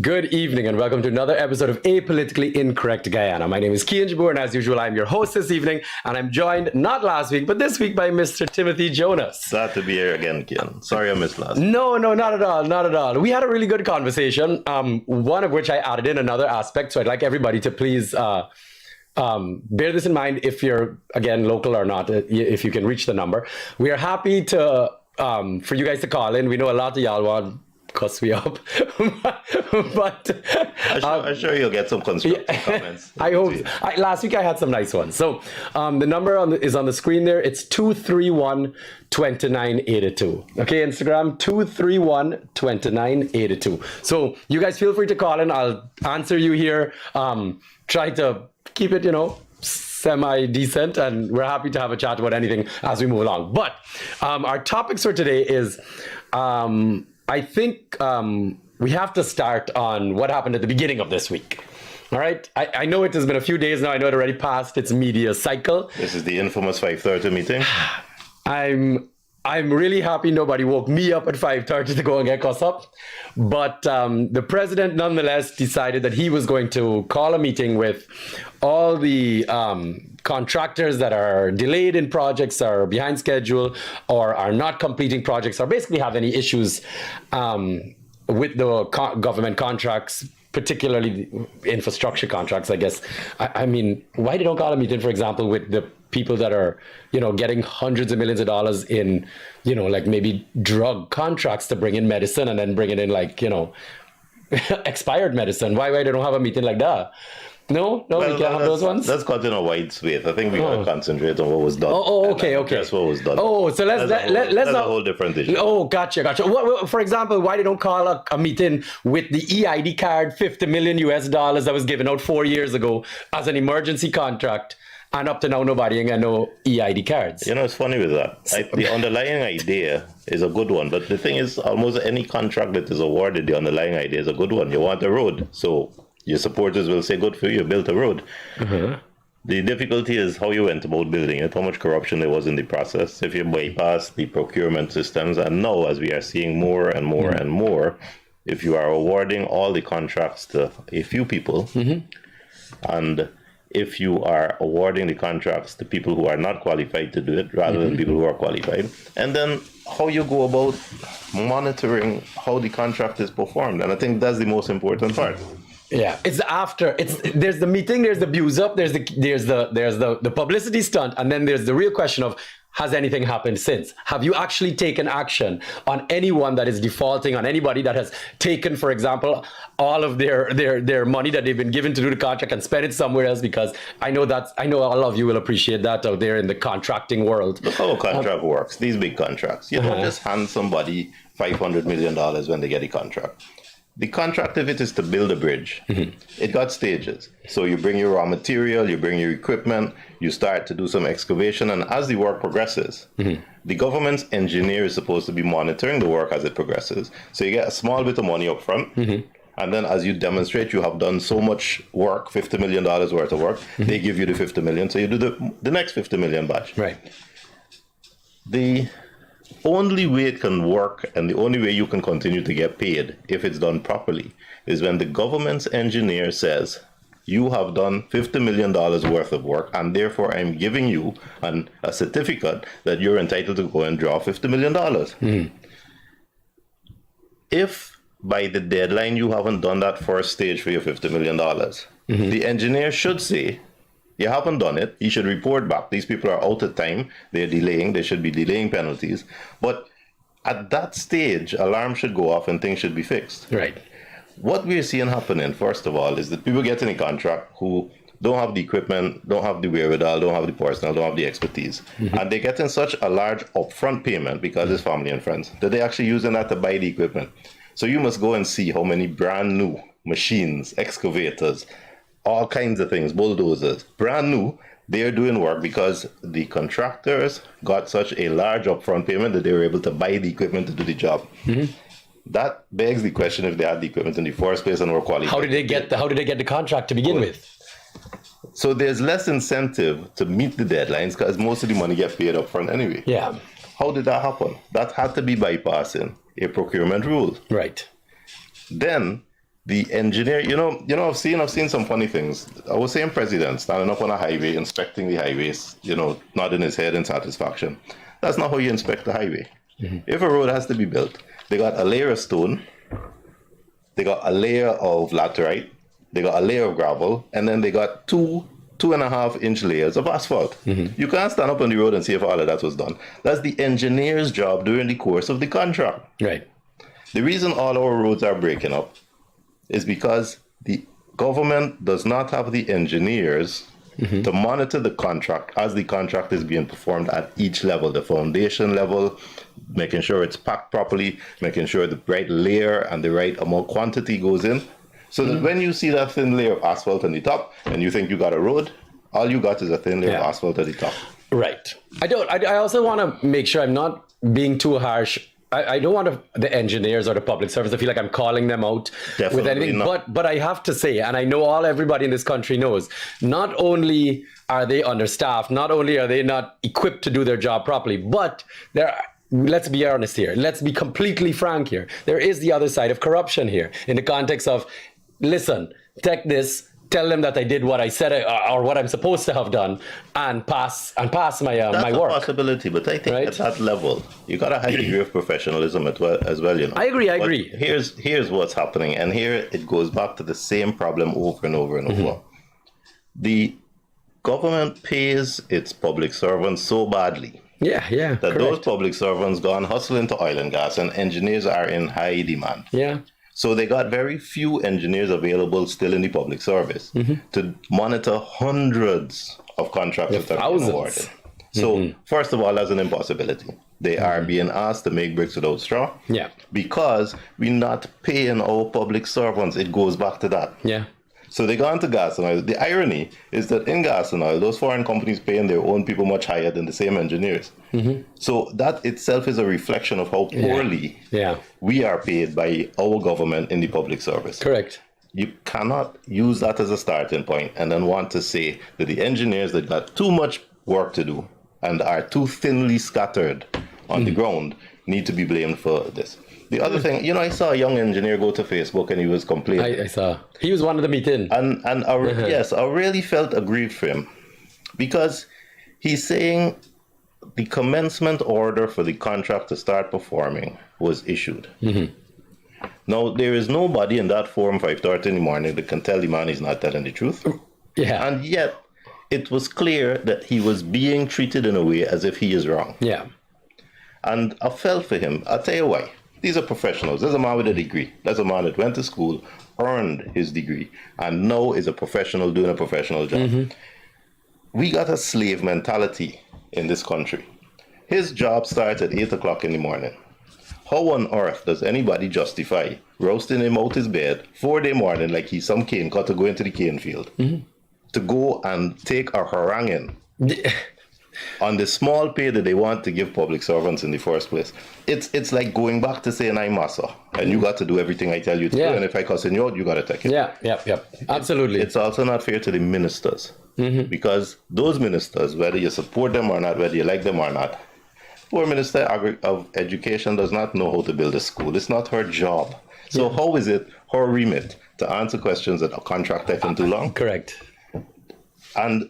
Good evening and welcome to another episode of Apolitically Incorrect Guyana. My name is Kian Jabour and as usual I'm your host this evening and I'm joined not last week but this week by Mr. Timothy Jonas. Glad to be here again, Kian. Sorry I missed last week. No, not at all. We had a really good conversation, one of which I added in another aspect, so I'd like everybody to please bear this in mind if you're, again, local or not, if you can reach the number. We are happy to for you guys to call in. We know a lot of y'all want cuss me up, but I'm sure you'll get some constructive comments. I hope. Last week I had some nice ones. So the number is on the screen there. It's 231-2982. Okay, Instagram 231-2982. So you guys feel free to call in. I'll answer you here. Try to keep it, semi-decent, and we're happy to have a chat about anything as we move along. But our topics for today is, I think we have to start on what happened at the beginning of this week. All right. I know it has been a few days now. I know it already passed its media cycle. This is the infamous 5:30 meeting. I'm really happy nobody woke me up at 5:30 to go and get cussed up. But the president nonetheless decided that he was going to call a meeting with all the contractors that are delayed in projects, are behind schedule, or are not completing projects, or basically have any issues with the government contracts, particularly infrastructure contracts, I guess. I mean, why they don't call a meeting, for example, with the people that are, getting hundreds of millions of dollars in, like maybe drug contracts to bring in medicine and then bring it in expired medicine. Why they don't have a meeting like that? No, we can't have those ones. That's got in a wide swathe. I think we got to concentrate on what was done. Okay. That's what was done. So let's that's a whole different issue. Gotcha. What, for example, why they don't call a meeting with the EID card, $50 million that was given out 4 years ago as an emergency contract, and up to now nobody ain't got no EID cards. It's funny with that. The underlying idea is a good one, but the thing is, almost any contract that is awarded, the underlying idea is a good one. You want a road, so your supporters will say, good for you, you built a road. The difficulty is how you went about building it, how much corruption there was in the process, if you bypass the procurement systems. And now, as we are seeing more and more and more, if you are awarding all the contracts to a few people, and if you are awarding the contracts to people who are not qualified to do it rather than people who are qualified, and then how you go about monitoring how the contract is performed. And I think that's the most important part. Yeah, there's the meeting, there's the views up, there's the publicity stunt, and then there's the real question of, has anything happened since? Have you actually taken action on anyone that is defaulting, on anybody that has taken, for example, all of their money that they've been given to do the contract and spent it somewhere else? Because I know all of you will appreciate that out there in the contracting world. Look how a contract works, these big contracts. You don't just hand somebody $500 million when they get a contract. The contract of it is to build a bridge. It got stages. So you bring your raw material, you bring your equipment, you start to do some excavation, and as the work progresses, the government's engineer is supposed to be monitoring the work as it progresses. So you get a small bit of money up front, and then as you demonstrate you have done so much work, $50 million worth of work, they give you the $50 million, so you do the next $50 million batch. Right. The only way it can work and the only way you can continue to get paid if it's done properly is when the government's engineer says, you have done $50 million worth of work and therefore I'm giving you a certificate that you're entitled to go and draw $50 million. If by the deadline you haven't done that first stage for your $50 million, the engineer should say, you haven't done it. You should report back. These people are out of time. They're delaying. They should be delaying penalties. But at that stage, alarm should go off and things should be fixed. Right. What we're seeing happening, first of all, is that people get in a contract who don't have the equipment, don't have the wherewithal, don't have the personnel, don't have the expertise. And they get in such a large upfront payment because it's family and friends that they're actually using that to buy the equipment. So you must go and see how many brand new machines, excavators, all kinds of things, bulldozers, brand new, they're doing work because the contractors got such a large upfront payment that they were able to buy the equipment to do the job. That begs the question if they had the equipment in the first place and were qualified. How did they get the contract to begin with? So there's less incentive to meet the deadlines because most of the money gets paid up front anyway. Yeah. How did that happen? That had to be bypassing a procurement rule. Right. Then the engineer, I've seen some funny things. I was saying president standing up on a highway, inspecting the highways, nodding his head in satisfaction. That's not how you inspect the highway. Mm-hmm. If a road has to be built, they got a layer of stone, they got a layer of laterite, they got a layer of gravel, and then they got 2.5-inch layers of asphalt. Mm-hmm. You can't stand up on the road and see if all of that was done. That's the engineer's job during the course of the contract. Right. The reason all our roads are breaking up is because the government does not have the engineers to monitor the contract as the contract is being performed at each level, the foundation level, making sure it's packed properly, making sure the right layer and the right amount quantity goes in. So that when you see that thin layer of asphalt on the top and you think you got a road, all you got is a thin layer of asphalt at the top. Right. I also want to make sure I'm not being too harsh. I don't want the engineers or the public service to feel like I'm calling them out with anything. But I have to say, and I know everybody in this country knows, not only are they understaffed, not only are they not equipped to do their job properly, but let's be honest here. Let's be completely frank here. There is the other side of corruption here in the context of, listen, take this, tell them that I did what I said or what I'm supposed to have done, and pass my That's work. That's a possibility, but I think at that level, you got a high degree of professionalism as well. I agree. Here's what's happening, and here it goes back to the same problem over and over and over. The government pays its public servants so badly. That those public servants gone hustling to oil and gas, and engineers are in high demand. So they got very few engineers available still in the public service to monitor hundreds of contracts that are being awarded. So first of all, that's an impossibility. They are being asked to make bricks without straw. Because we're not paying our public servants. It goes back to that. So they go into gas and oil. The irony is that in gas and oil, those foreign companies paying their own people much higher than the same engineers. So that itself is a reflection of how poorly we are paid by our government in the public service. Correct. You cannot use that as a starting point and then want to say that the engineers that got too much work to do and are too thinly scattered on the ground need to be blamed for this. The other thing, I saw a young engineer go to Facebook and he was complaining. I saw. He was one of the meeting. And I really felt aggrieved for him because he's saying the commencement order for the contract to start performing was issued. Now, there is nobody in that forum 5:30 in the morning that can tell the man he's not telling the truth. And yet, it was clear that he was being treated in a way as if he is wrong. And I felt for him. I'll tell you why. These are professionals. There's a man with a degree. There's a man that went to school, earned his degree, and now is a professional doing a professional job. We got a slave mentality in this country. His job starts at 8 o'clock in the morning. How on earth does anybody justify roasting him out his bed 4-day morning like he's some cane cut to go into the cane field to go and take a haranguing on the small pay that they want to give public servants in the first place? It's like going back to saying I'm massa and you got to do everything I tell you to do, and if I cussing you out, you got to take it. Absolutely. It's also not fair to the ministers because those ministers, whether you support them or not, whether you like them or not, poor Minister of Education does not know how to build a school. It's not her job. So how is it her remit to answer questions that a contract taken too long? Correct. And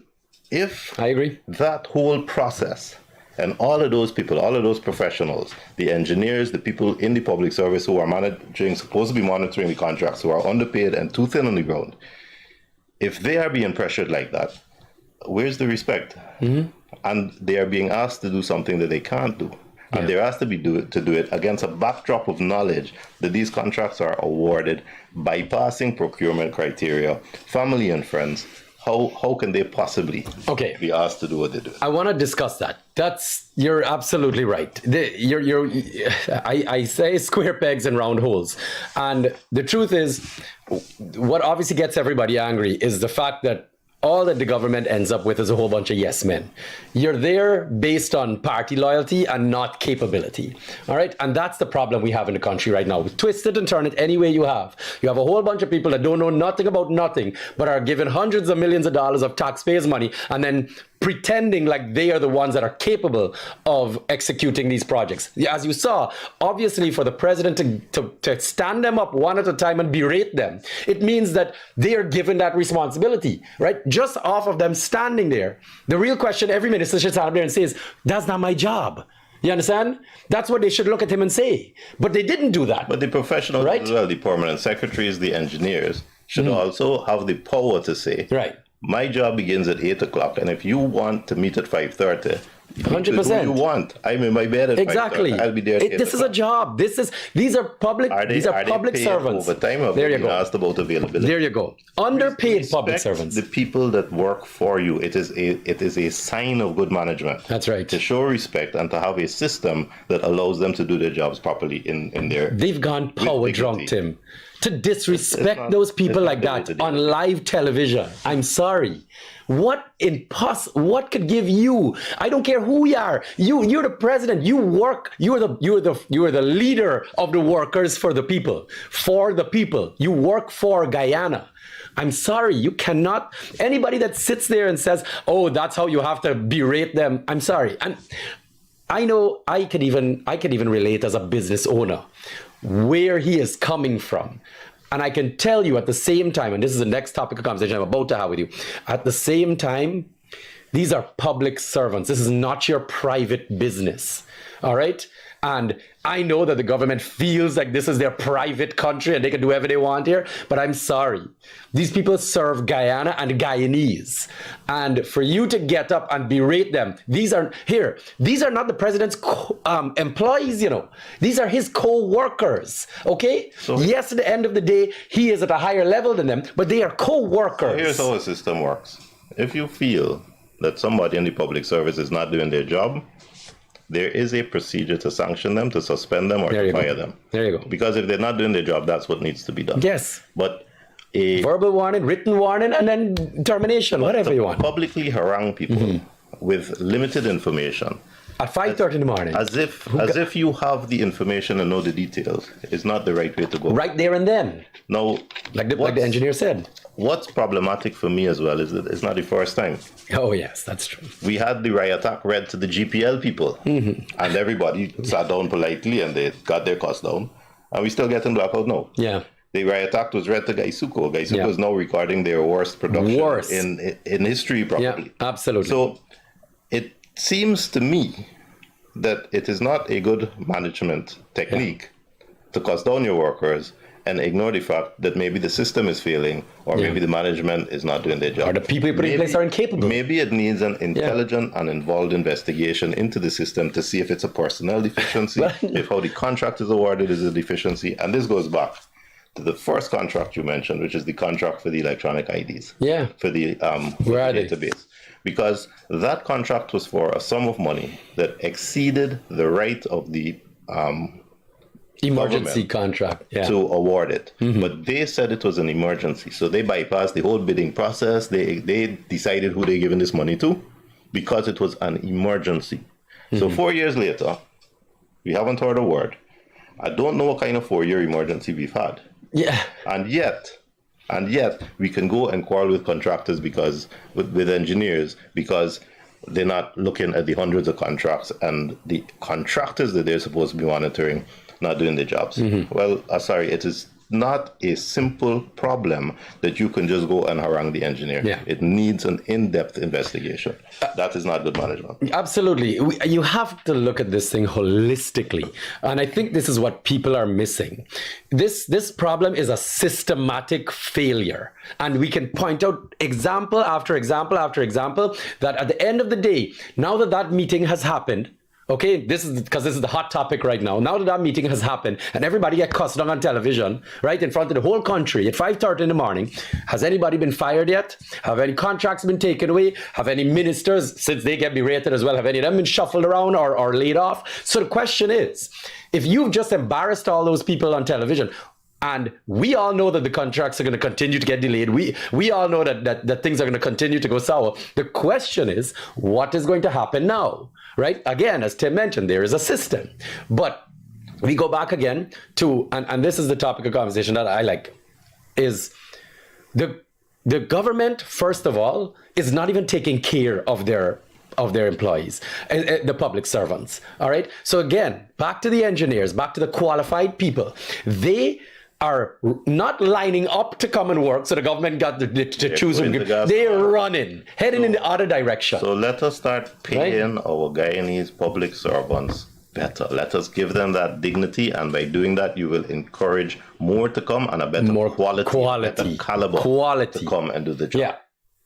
if I agree, that whole process and all of those people, all of those professionals, the engineers, the people in the public service who are supposed to be monitoring the contracts, who are underpaid and too thin on the ground, if they are being pressured like that, where's the respect? And they are being asked to do something that they can't do. And they're asked to do it against a backdrop of knowledge that these contracts are awarded bypassing procurement criteria, family and friends. How can they possibly be asked to do what they do? I want to discuss that. You're absolutely right. I say square pegs and round holes. And the truth is, what obviously gets everybody angry is the fact that all that the government ends up with is a whole bunch of yes men. You're there based on party loyalty and not capability. All right. And that's the problem we have in the country right now. Twist it and turn it any way you have. You have a whole bunch of people that don't know nothing about nothing, but are given hundreds of millions of dollars of taxpayers' money and then pretending like they are the ones that are capable of executing these projects. As you saw, obviously for the president to stand them up one at a time and berate them, it means that they are given that responsibility, right? Just off of them standing there. The real question every minister should stand up there and say is, that's not my job. You understand? That's what they should look at him and say. But they didn't do that. But the professionals right? as well, the permanent secretaries, the engineers, should also have the power to say, right. My job begins at 8 o'clock, and if you want to meet at 5:30, 100%. You want. I'm in my bed at exactly. 5:30. I'll be there at 8 This is a job. These are public. These are public servants. Overtime, or there you go. Asked about availability. There you go. Underpaid Respect public servants. The people that work for you. It is a sign of good management. That's right. To show respect and to have a system that allows them to do their jobs properly in their. They've gone power drunk, Tim. To disrespect those people like that on live television. I'm sorry. What could give you? I don't care who you are. You're the president. You work. You are the leader of the workers for the people. For the people. You work for Guyana. I'm sorry, you cannot. Anybody that sits there and says, "Oh, that's how you have to berate them," I'm sorry. And I know I could even relate as a business owner where he is coming from. And I can tell you at the same time, and this is the next topic of conversation I'm about to have with you, at the same time, these are public servants. This is not your private business, all right? And I know that the government feels like this is their private country and they can do whatever they want here, but I'm sorry. These people serve Guyana and Guyanese. And for you to get up and berate them, these are not the president's employees, you know. These are his co-workers, okay? So yes, at the end of the day, he is at a higher level than them, but they are co-workers. So here's how a system works. If you feel that somebody in the public service is not doing their job, there is a procedure to sanction them, to suspend them, or to fire them. There you go. Because if they're not doing their job, that's what needs to be done. Yes. But a verbal warning, written warning, and then termination, whatever you want. Publicly harangue people with limited information at 5:30 in the morning, as if you have the information and know the details, is not the right way to go. Right there and then. Now, like the engineer said. What's problematic for me as well is that it's not the first time. Oh yes, that's true. We had the riot act read to the GPL people, and everybody sat down politely and they got their costs down, and we still getting blackout now. Yeah. The riot act was read to Gaisuko. Gaisuko is now recording their worst production in history, probably. Yeah, absolutely. So it seems to me that it is not a good management technique to cost down your workers and ignore the fact that maybe the system is failing, or maybe the management is not doing their job. Or the people you put in place are incapable. Maybe it needs an intelligent and involved investigation into the system to see if it's a personnel deficiency, if how the contract is awarded is a deficiency. And this goes back to the first contract you mentioned, which is the contract for the electronic IDs. Yeah. For the database. Because that contract was for a sum of money that exceeded the right of the emergency contract to award it. But they said it was an emergency. So they bypassed the whole bidding process. They decided who they're giving this money to because it was an emergency. So 4 years later, we haven't heard a word. I don't know what kind of 4-year emergency we've had. Yeah. And yet we can go and quarrel with contractors because with engineers because they're not looking at the hundreds of contracts and the contractors that they're supposed to be monitoring not doing their jobs. Well, sorry, it is not a simple problem that you can just go and harangue the engineer. Yeah. It needs an in-depth investigation. That is not good management. Absolutely. You have to look at this thing holistically. And I think this is what people are missing. This problem is a systematic failure. And we can point out example after example after example that at the end of the day, now that meeting has happened, okay, this is the hot topic right now. Now that meeting has happened and everybody get cussed on television, right, in front of the whole country at 5:30 in the morning, has anybody been fired yet? Have any contracts been taken away? Have any ministers, since they get berated as well, have any of them been shuffled around or laid off? So the question is, if you've just embarrassed all those people on television, and we all know that the contracts are going to continue to get delayed. We all know that things are going to continue to go sour. The question is, what is going to happen now? Right? Again, as Tim mentioned, there is a system. But we go back again to, and this is the topic of conversation that I like, is the the government, first of all, is not even taking care of their employees, the public servants. All right. So again, back to the engineers, back to the qualified people. They are not lining up to come and work, so the government got to choose them. They're running, heading in the other direction. So let us start paying our Guyanese public servants better. Let us give them that dignity, and by doing that, you will encourage more to come and a better quality, better caliber to come and do the job. Yeah.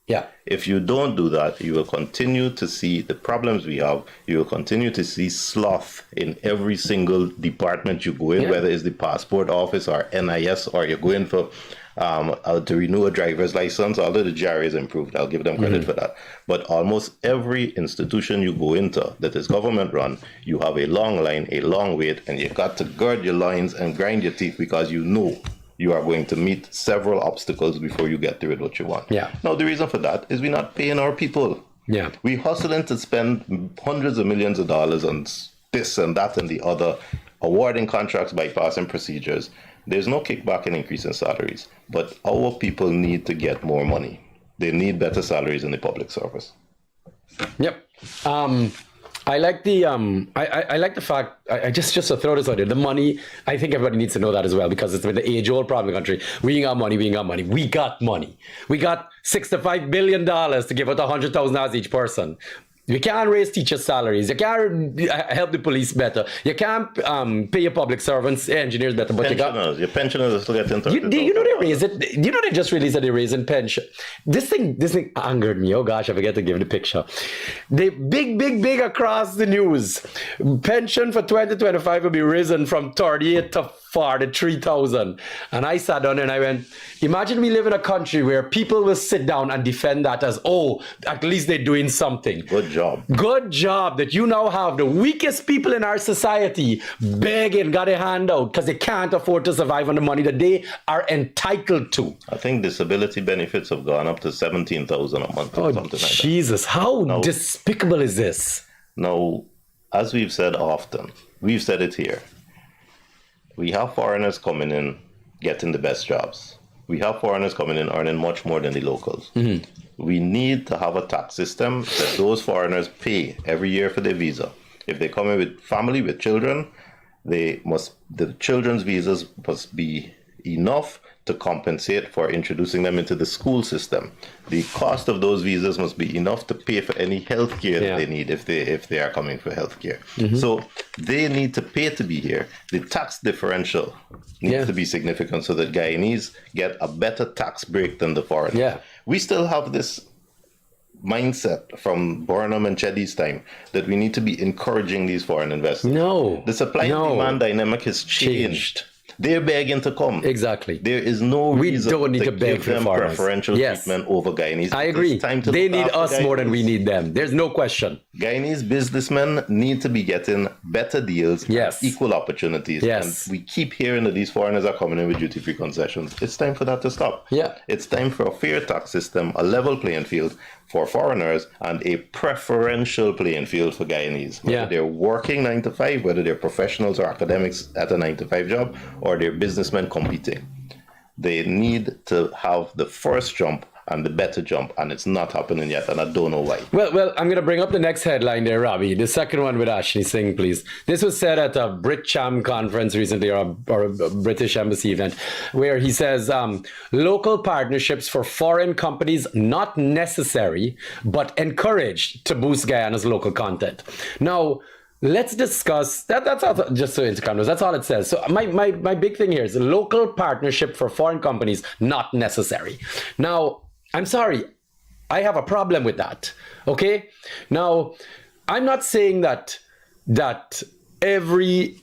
Yeah. If you don't do that, you will continue to see the problems we have. You will continue to see sloth in every single department you go in, whether it's the passport office or NIS, or you're going for to renew a driver's license. Although the GRA is improved, I'll give them credit for that. But almost every institution you go into that is government run, you have a long line, a long wait, and you've got to gird your loins and grind your teeth, because you know you are going to meet several obstacles before you get to it what you want. Yeah. Now, the reason for that is we're not paying our people. Yeah. We hustling to spend hundreds of millions of dollars on this and that and the other, awarding contracts, bypassing procedures. There's no kickback and increase in salaries, but our people need to get more money. They need better salaries in the public service. Yep. I like the I like the fact, I just to throw this out there, the money, I think everybody needs to know that as well, because it's been the age-old problem in the country. We ain't got money. We got money. We got $65 billion to give out $100,000 each person. You can't raise teacher salaries. You can't help the police better. You can't pay your public servants, engineers better. But your pensioners are still getting $30,000. You know they raise it. You know they just released that they're raising pension. This thing angered me. Oh gosh, I forget to give the picture. They big across the news. Pension for 2025 will be risen from 38 to 43,000. And I sat down and I went, imagine we live in a country where people will sit down and defend that as, oh, at least they're doing something. Good job that you now have the weakest people in our society begging, got a handout, because they can't afford to survive on the money that they are entitled to. I think disability benefits have gone up to 17,000 a month or something like that. Jesus, how despicable is this? Now, as we've said often, we've said it here, we have foreigners coming in, getting the best jobs. We have foreigners coming in, earning much more than the locals. Mm-hmm. We need to have a tax system that those foreigners pay every year for their visa. If they come in with family, with children, the children's visas must be enough to compensate for introducing them into the school system. The cost of those visas must be enough to pay for any health care that they need if they are coming for health care. Mm-hmm. So they need to pay to be here. The tax differential needs to be significant so that Guyanese get a better tax break than the foreigners. Yeah. We still have this mindset from Burnham and Cheddy's time that we need to be encouraging these foreign investors. No. The supply and demand dynamic has changed. They're begging to come. Exactly. There is no reason don't need to beg give them preferential treatment over Guyanese. I agree. They need us more than we need them. There's no question. Guyanese businessmen need to be getting better deals, equal opportunities. Yes. And we keep hearing that these foreigners are coming in with duty-free concessions. It's time for that to stop. Yeah. It's time for a fair tax system, a level playing field for foreigners, and a preferential playing field for Guyanese. Whether they're working 9 to 5, whether they're professionals or academics at a 9 to 5 job, or they're businessmen competing. They need to have the first jump and the better jump, and it's not happening yet, and I don't know why. Well, I'm going to bring up the next headline there, Robbie. The second one with Ashley Singh, please. This was said at a BritCham conference recently, or a British embassy event, where he says, local partnerships for foreign companies not necessary, but encouraged to boost Guyana's local content. Now, let's discuss that. That's all, just so intercom. That's all it says. So my big thing here is local partnership for foreign companies not necessary. Now, I'm sorry, I have a problem with that. Okay. Now, I'm not saying that every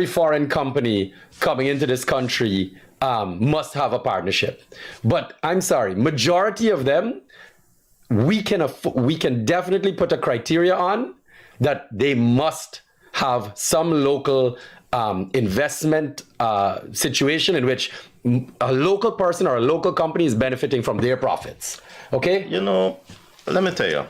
foreign company coming into this country must have a partnership, but I'm sorry, majority of them we can definitely put a criteria on that they must have some local investment situation in which a local person or a local company is benefiting from their profits. Okay? Let me tell you,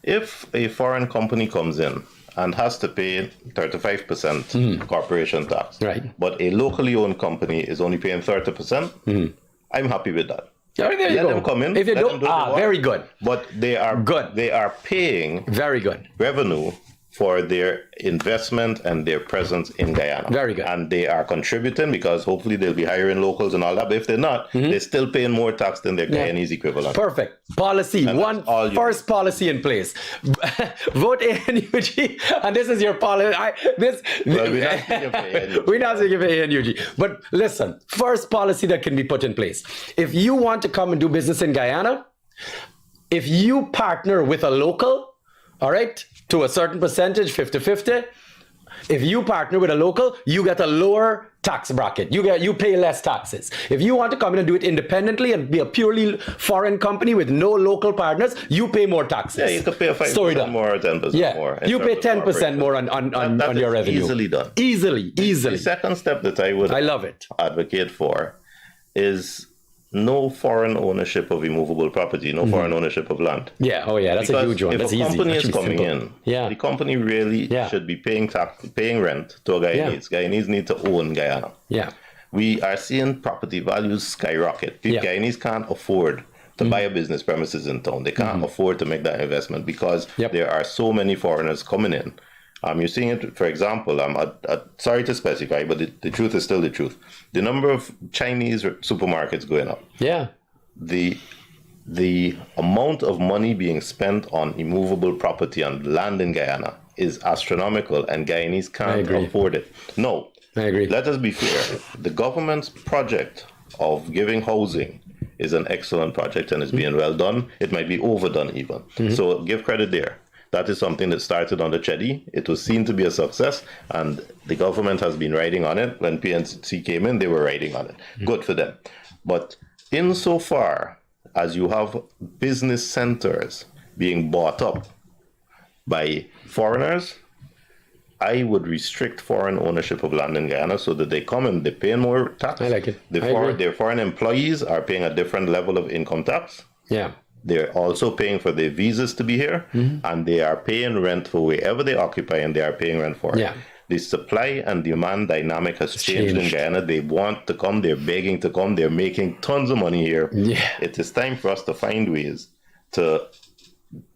if a foreign company comes in and has to pay 35% corporation tax, right, but a locally owned company is only paying 30%, I'm happy with that. There you Let go. them come in. If you let don't, them do what they want. very good. But they are Good. They are paying Very good. revenue for their investment and their presence in Guyana. Very good. And they are contributing because hopefully they'll be hiring locals and all that. But if they're not, they're still paying more tax than their Guyanese equivalent. Perfect. Policy. And First policy in place. Vote ANUG. And this is your policy. Well, we're not speaking for ANUG. We're not speaking for ANUG. But listen, first policy that can be put in place. If you want to come and do business in Guyana, if you partner with a local, all right, to a certain percentage, 50-50, if you partner with a local, you get a lower tax bracket. You pay less taxes. If you want to come in and do it independently and be a purely foreign company with no local partners, you pay more taxes. Yeah, you could pay 5% more or 10% more. You pay 10% more on your revenue. Easily done. Easily. The second step that I would love it. advocate for is no foreign ownership of immovable property, no foreign ownership of land. Yeah, that's because a huge one. That's if a company easy. is coming in, the company really should be paying rent to a Guyanese. Guyanese need to own Guyana. Yeah. We are seeing property values skyrocket. Guyanese can't afford to buy a business premises in town. They can't afford to make that investment because there are so many foreigners coming in. You're seeing it, for example, sorry to specify, but the truth is still the truth. The number of Chinese supermarkets going up. Yeah. The amount of money being spent on immovable property and land in Guyana is astronomical, and Guyanese can't afford it. No. I agree. Let us be fair. The government's project of giving housing is an excellent project and is being well done. It might be overdone even. So give credit there. That is something that started under Chedi. It was seen to be a success, and the government has been riding on it. When PNC came in, they were riding on it. Good for them. But insofar as you have business centers being bought up by foreigners, I would restrict foreign ownership of land in Guyana so that they come and they pay more tax. I like it. Their foreign employees are paying a different level of income tax. Yeah. They're also paying for their visas to be here, and they are paying rent for wherever they occupy, and they are paying rent for it. The supply and demand dynamic has changed in Guyana. They want to come. They're begging to come. They're making tons of money here. It is time for us to find ways to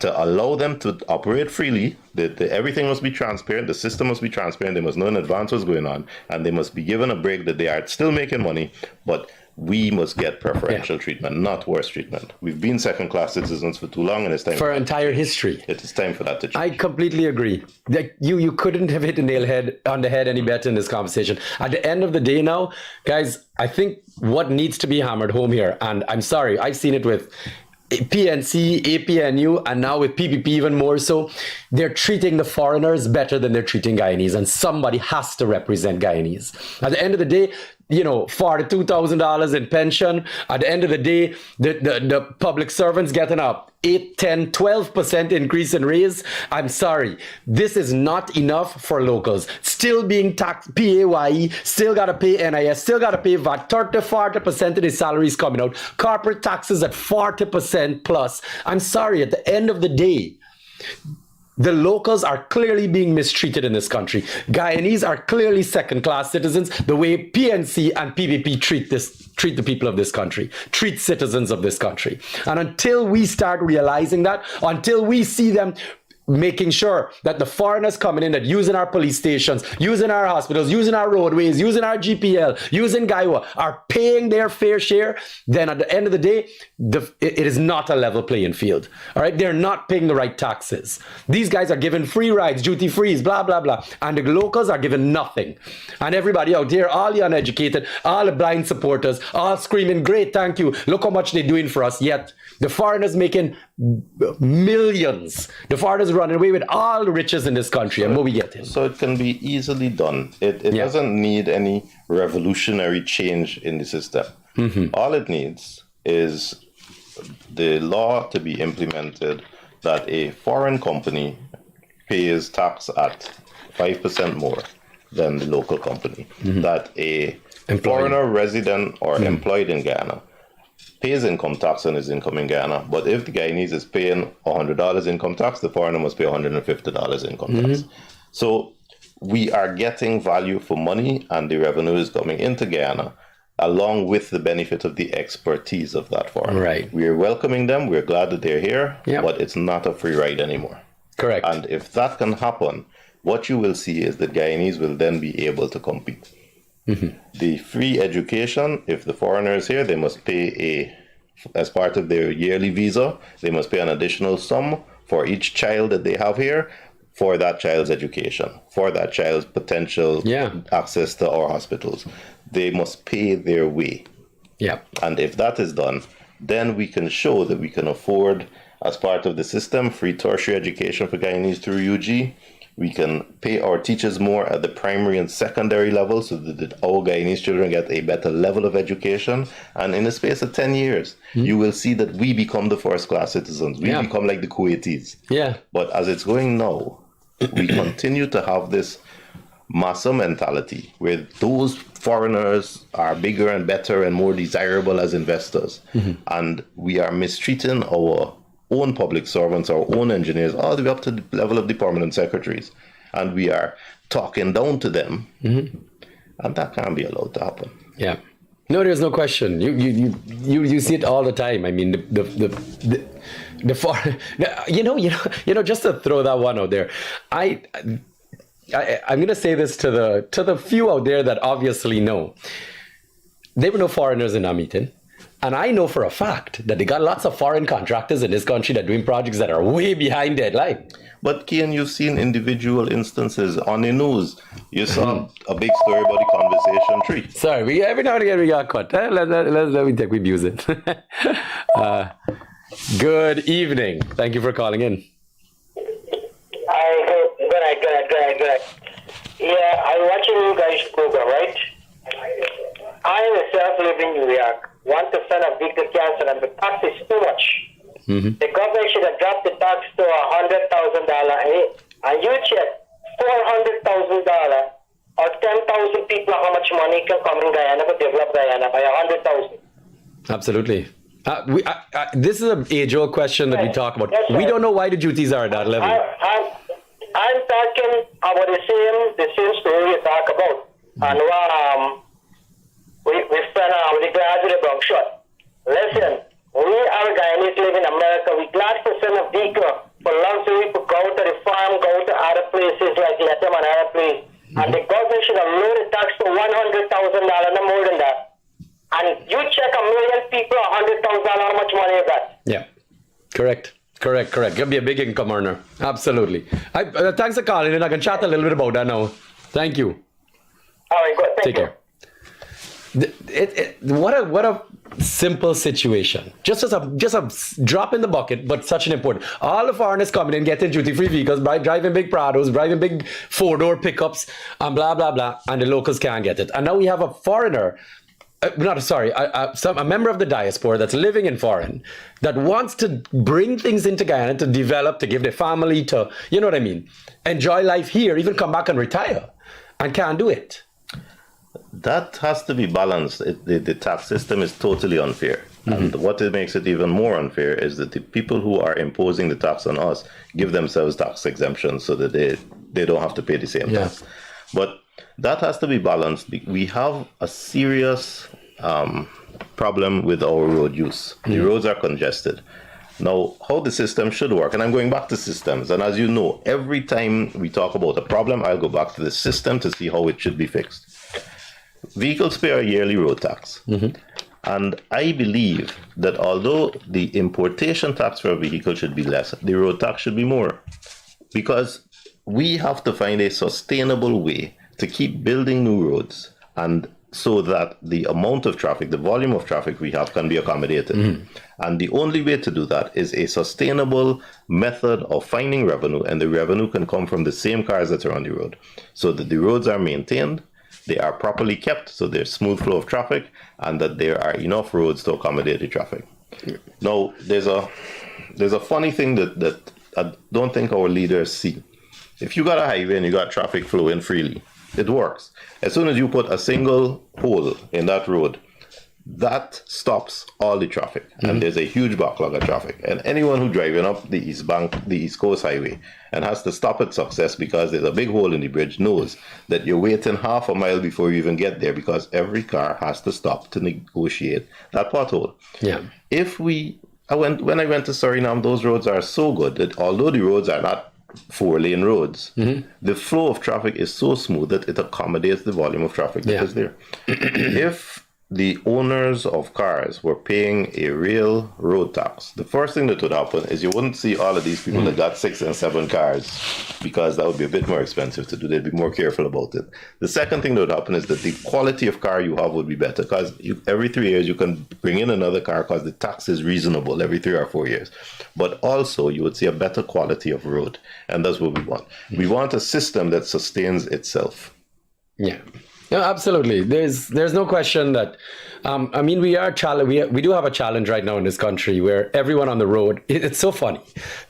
allow them to operate freely. Everything must be transparent. The system must be transparent. They must know in advance what's going on, and they must be given a break that they are still making money, but we must get preferential treatment, not worse treatment. We've been second-class citizens for too long, and it's time for entire history. It is time for that to change. I completely agree. Like you couldn't have hit the nail on the head any better in this conversation. At the end of the day now, guys, I think what needs to be hammered home here, and I'm sorry, I've seen it with PNC, APNU, and now with PPP even more so, they're treating the foreigners better than they're treating Guyanese, and somebody has to represent Guyanese. At the end of the day, $42,000 in pension. At the end of the day, the public servants getting up 8, 10, 12% increase in raise. I'm sorry. This is not enough for locals. Still being taxed PAYE, still got to pay NIS, still got to pay VAT. 30-40% of their salaries coming out. Corporate taxes at 40% plus. I'm sorry. At the end of the day, the locals are clearly being mistreated in this country. Guyanese are clearly second-class citizens the way PNC and PPP treat the people of this country, treat citizens of this country. And until we start realizing that, until we see them making sure that the foreigners coming in that using our police stations, using our hospitals, using our roadways, using our GPL, using Gaiwa are paying their fair share, then at the end of the day, it is not a level playing field. All right, they're not paying the right taxes. These guys are given free rides, duty frees, blah, blah, blah. And the locals are given nothing. And everybody out there, all the uneducated, all the blind supporters, all screaming, great, thank you. Look how much they're doing for us. Yet the foreigners making millions. The foreigners running away with all the riches in this country, and what we get in. So it can be easily done. It doesn't need any revolutionary change in the system. All it needs is the law to be implemented that a foreign company pays tax at 5% more than the local company. That a foreigner resident or employed in Guyana pays income tax on his income in Guyana, but if the Guyanese is paying $100 income tax, the foreigner must pay $150 income tax. So we are getting value for money, and the revenue is coming into Guyana. along with the benefit of the expertise of that foreigner. Right. We're welcoming them. We're glad that they're here, Yep. but it's not a free ride anymore. Correct. And if that can happen, what you will see is that Guyanese will then be able to compete. The free education, if the foreigner is here, they must pay as part of their yearly visa, they must pay an additional sum for each child that they have here for that child's education, for that child's potential access to our hospitals. They must pay their way. Yeah. And if that is done, then we can show that we can afford, as part of the system, free tertiary education for Guyanese through UG. We can pay our teachers more at the primary and secondary level so that our Guyanese children get a better level of education. And in the space of 10 years, you will see that we become the first-class citizens. We become like the Kuwaitis. Yeah. But as it's going now, we continue to have this massa mentality where those foreigners are bigger and better and more desirable as investors. And we are mistreating our own public servants, our own engineers, all the way up to the level of the permanent secretaries. And we are talking down to them. And that can't be allowed to happen. Yeah. No, there's no question. You see it all the time. I mean, the foreign, just to throw that one out there, I'm going to say this to the few out there that obviously know. There were no foreigners in our meeting. And I know for a fact that they got lots of foreign contractors in this country that are doing projects that are way behind deadline. But Kian, you've seen individual instances on the news. You saw a big story about the conversation tree. Sorry, every now and again we got caught. Let me take, we abuse it. Good evening. Thank you for calling in. Good. Yeah, I'm watching you guys' program, right? I myself live in New York. Want to send a vehicle cancel, and the tax is too much. The government should have dropped the tax to $100,000 and you check $400,000 or 10,000 people how much money can come in Guyana to develop Guyana by 100,000. Absolutely. This is an age-old question that we talk about. Yes, we don't know why the duties are at that level. I'm talking about the same story you talk about. And we spent the graduate about shot. Listen, we are Guyanese live in America. We glad to send a vehicle for luxury to go to the farm, go to other places like Latam and other places. And the government should have lowered the tax to $100,000, no more than that. And you check 1 million people, $100,000, how much money is that? Yeah, correct. Could be a big income earner. Absolutely. Thanks for calling, and I can chat a little bit about that now. Thank you. All right, good. Thank you. Take care. What a simple situation. Just a drop in the bucket, but such an important. All the foreigners coming in, getting duty-free vehicles, driving big Prados, driving big four-door pickups, and blah, blah, blah, and the locals can't get it. And now we have a foreigner, a member of the diaspora that's living in foreign, that wants to bring things into Guyana to develop, to give their family, to, you know what I mean, enjoy life here, even come back and retire, and can't do it. That has to be balanced. The tax system is totally unfair. And what it makes it even more unfair is that the people who are imposing the tax on us give themselves tax exemptions so that they don't have to pay the same tax. But that has to be balanced. We have a serious problem with our road use. The roads are congested. Now, how the system should work, and I'm going back to systems, and as you know, every time we talk about a problem, I'll go back to the system to see how it should be fixed. Vehicles pay a yearly road tax. And I believe that although the importation tax for a vehicle should be less, the road tax should be more. Because we have to find a sustainable way to keep building new roads, and so that the amount of traffic, the volume of traffic we have can be accommodated. And the only way to do that is a sustainable method of finding revenue, and the revenue can come from the same cars that are on the road, so that the roads are maintained, they are properly kept, so there's smooth flow of traffic, and that there are enough roads to accommodate the traffic. Now, there's a funny thing that I don't think our leaders see. If you got a highway and you got traffic flowing freely, it works. As soon as you put a single hole in that road, that stops all the traffic, and there's a huge backlog of traffic. And anyone who driving up the East Coast Highway, and has to stop at Success because there's a big hole in the bridge, knows that you're waiting half a mile before you even get there, because every car has to stop to negotiate that pothole. Yeah. When I went to Suriname, those roads are so good that although the roads are not 4-lane roads, the flow of traffic is so smooth that it accommodates the volume of traffic that is there. If the owners of cars were paying a real road tax, the first thing that would happen is you wouldn't see all of these people that got 6 and 7 cars, because that would be a bit more expensive to do. They'd be more careful about it. The second thing that would happen is that the quality of car you have would be better, because every 3 years you can bring in another car because the tax is reasonable every 3 or 4 years. But also you would see a better quality of road, and that's what we want. We want a system that sustains itself. Yeah. No, absolutely. There's no question that, we do have a challenge right now in this country where everyone on the road, it's so funny,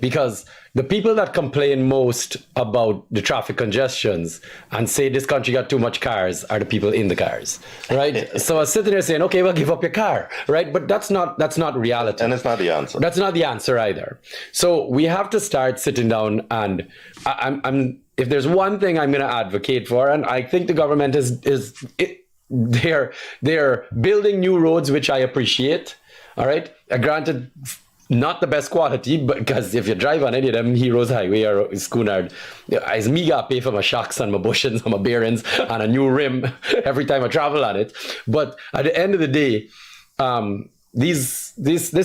because the people that complain most about the traffic congestions and say this country got too much cars are the people in the cars, right? So I was sitting there saying, okay, well, give up your car, right? But that's not reality. And it's not the answer. That's not the answer either. So we have to start sitting down, and if there's one thing I'm going to advocate for, and I think the government they're building new roads, which I appreciate. All right. Granted, not the best quality, but because if you drive on any of them Heroes Highway or Schoonard, as me got pay for my shocks and my bushings and my bearings and a new rim every time I travel on it. But at the end of the day, this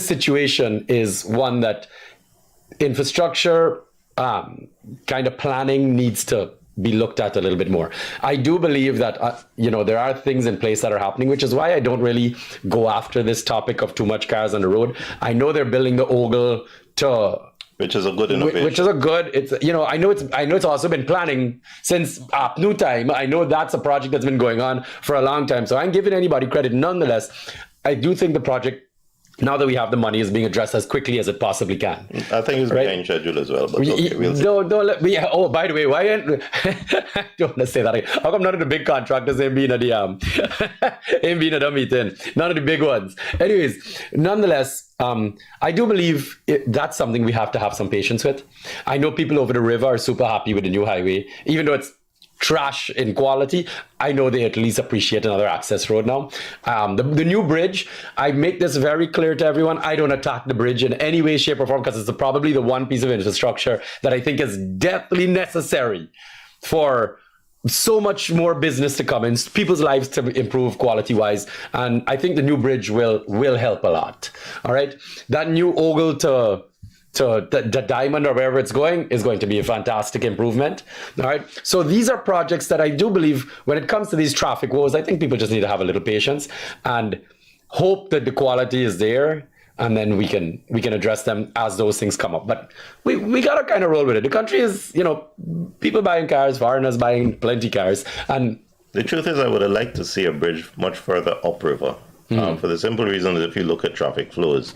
situation is one that infrastructure kind of planning needs to be looked at a little bit more. I do believe that there are things in place that are happening, which is why I don't really go after this topic of too much cars on the road. I know they're building the ogle to, which is a good innovation. Which is a good. It's I know it's also been planning since new time. I know that's a project that's been going on for a long time. So I'm giving anybody credit. Nonetheless, I do think the project, now that we have the money, is being addressed as quickly as it possibly can. I think it's behind schedule as well. But okay, we'll see. Don't let me. Oh, by the way, why don't let's say that again? How come none of the big contractors ain't been at the meeting? None of the big ones. Anyways, nonetheless, I do believe that's something we have to have some patience with. I know people over the river are super happy with the new highway, even though it's trash in quality. I know they at least appreciate another access road now. The new bridge, I make this very clear to everyone. I don't attack the bridge in any way, shape, or form, because it's probably the one piece of infrastructure that I think is definitely necessary for so much more business to come in, people's lives to improve quality-wise. And I think the new bridge will help a lot. All right? That new ogle to the diamond or wherever it's going is going to be a fantastic improvement. All right. So these are projects that I do believe, when it comes to these traffic woes, I think people just need to have a little patience and hope that the quality is there, and then we can address them as those things come up. But we gotta kind of roll with it. The country is, people buying cars, foreigners buying plenty cars, and the truth is, I would have liked to see a bridge much further upriver, for the simple reason that if you look at traffic flows,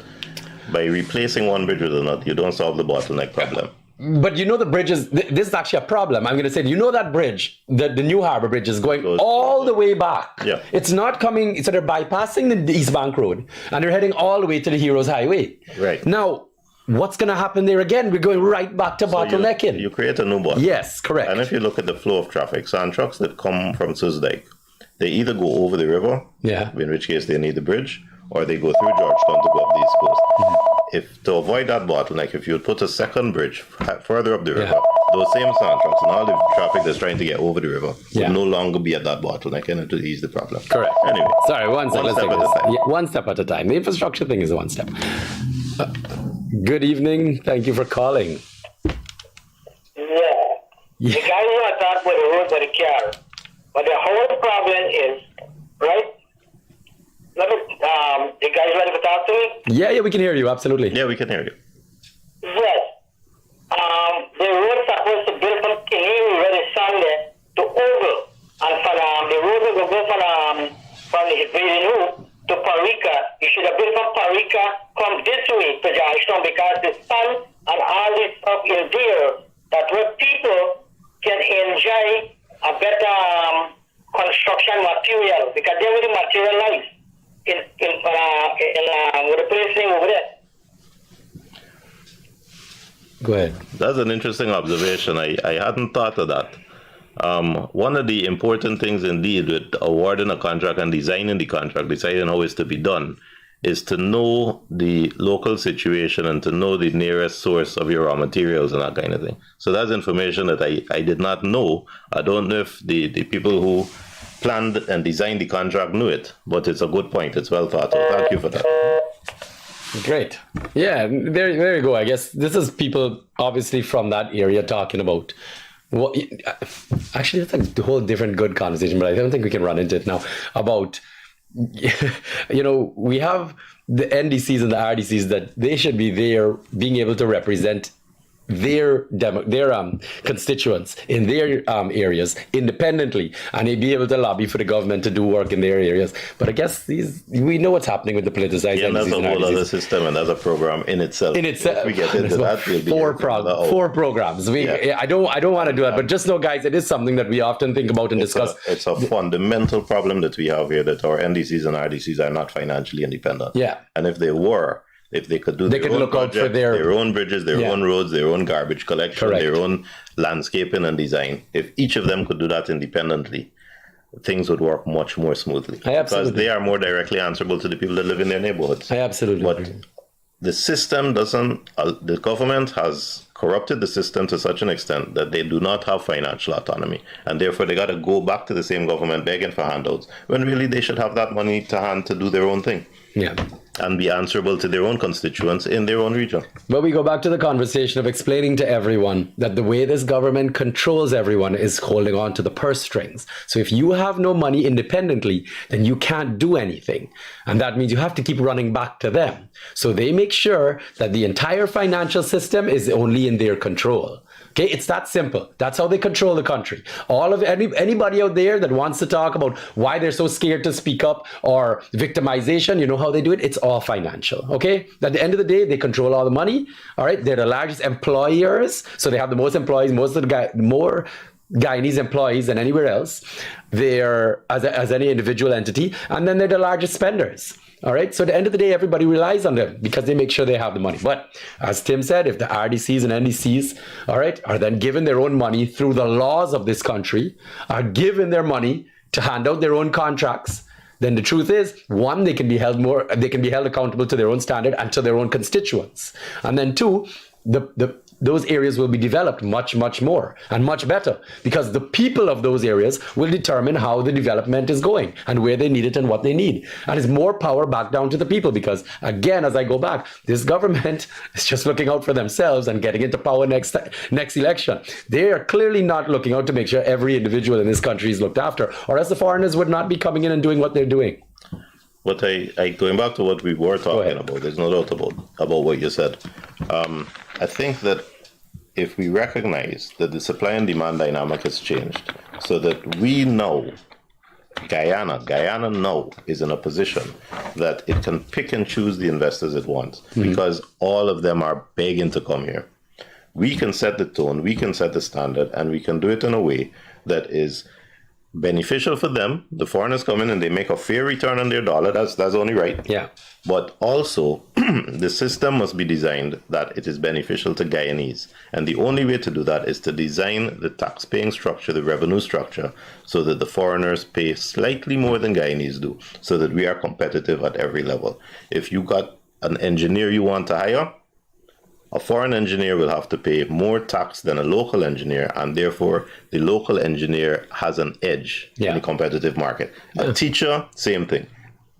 by replacing one bridge with another, you don't solve the bottleneck problem. But the bridges, this is actually a problem. I'm going to say, that bridge, the new harbor bridge is going all the way back. Yeah. It's not coming, so they're bypassing the East Bank Road and they're heading all the way to the Heroes Highway. Right. Now, what's going to happen there again? We're going right back to bottlenecking. You create a new bottleneck. Yes, correct. And if you look at the flow of traffic, sand trucks that come from Susdike, they either go over the river, in which case they need the bridge, or they go through Georgetown to go up the East Coast. If to avoid that bottleneck, if you would put a second bridge further up the river, those same sand trucks and all the traffic that's trying to get over the river would no longer be at that bottleneck, and it would ease the problem. Correct. Anyway, sorry, one step at a time. One step at a time. The infrastructure thing is one step. Good evening. Thank you for calling. Yeah. The guys want to talk about the road by the car, but the whole problem is, right? You guys ready to talk to me? Yeah, we can hear you. Absolutely. Yeah, we can hear you. Yes. The road supposed to build from Kinini, where the Sunday, to Oval. And the road will go from the Villeneuve to Parika. You should have built from Parika, come this way to Georgetown, because the sun and all this stuff is there. That where people can enjoy a better construction material, because they will materialize in Go ahead. That's an interesting observation. I hadn't thought of that. One of the important things indeed with awarding a contract and designing the contract, deciding how it's to be done, is to know the local situation and to know the nearest source of your raw materials and that kind of thing. So that's information that I did not know. I don't know if the people who planned and designed the contract knew it, but it's a good point. It's well thought out. Thank you for that. Great. Yeah, there you go. I guess this is people obviously from that area talking about. Well, actually, that's a whole different good conversation, but I don't think we can run into it now. About, we have the NDCs and the RDCs that they should be there being able to represent their constituents in their areas independently, and they'd be able to lobby for the government to do work in their areas. But I guess we know what's happening with the politicized. Yeah, that's a whole other system, and that's a program in itself. If we get into that, we'll be four programs. I don't want to do that, but just know, guys, it is something that we often think about and discuss. It's a fundamental problem that we have here, that our NDCs and RDCs are not financially independent. Yeah, and if they were, if they could do their own project, their own bridges, their own roads, their own garbage collection, their own landscaping and design, if each of them could do that independently, things would work much more smoothly. Because they are more directly answerable to the people that live in their neighborhoods. I absolutely agree. The system doesn't, the government has corrupted the system to such an extent that they do not have financial autonomy. And therefore, they got to go back to the same government begging for handouts, when really they should have that money to hand to do their own thing. Yeah. And be answerable to their own constituents in their own region. But we go back to the conversation of explaining to everyone that the way this government controls everyone is holding on to the purse strings. So if you have no money independently, then you can't do anything. And that means you have to keep running back to them. So they make sure that the entire financial system is only in their control. Okay, it's that simple. That's how they control the country. All of anybody out there that wants to talk about why they're so scared to speak up or victimization, you know how they do it? It's all financial. Okay, at the end of the day, they control all the money. All right, they're the largest employers, so they have the most employees, more Guyanese employees than anywhere else. They're as any individual entity, and then they're the largest spenders. All right. So at the end of the day, everybody relies on them because they make sure they have the money. But as Tim said, if the RDCs and NDCs, all right, are then given their own money through the laws of this country, are given their money to hand out their own contracts, then the truth is, one, they can be held accountable to their own standard and to their own constituents. And then two, those areas will be developed much, much more and much better because the people of those areas will determine how the development is going and where they need it and what they need. And it's more power back down to the people because, again, as I go back, this government is just looking out for themselves and getting into power next election. They are clearly not looking out to make sure every individual in this country is looked after, or else the foreigners would not be coming in and doing what they're doing. But going back to what we were talking about, there's no doubt about what you said. I think that if we recognize that the supply and demand dynamic has changed, so that we know Guyana now is in a position that it can pick and choose the investors it wants because all of them are begging to come here. We can set the tone, we can set the standard, and we can do it in a way that is beneficial for them. The foreigners come in and they make a fair return on their dollar. That's only right. Yeah. But also, the system must be designed that it is beneficial to Guyanese. And the only way to do that is to design the tax-paying structure, the revenue structure, so that the foreigners pay slightly more than Guyanese do, so that we are competitive at every level. If you got an engineer you want to hire, a foreign engineer will have to pay more tax than a local engineer, and therefore the local engineer has an edge in the competitive market. A teacher, same thing.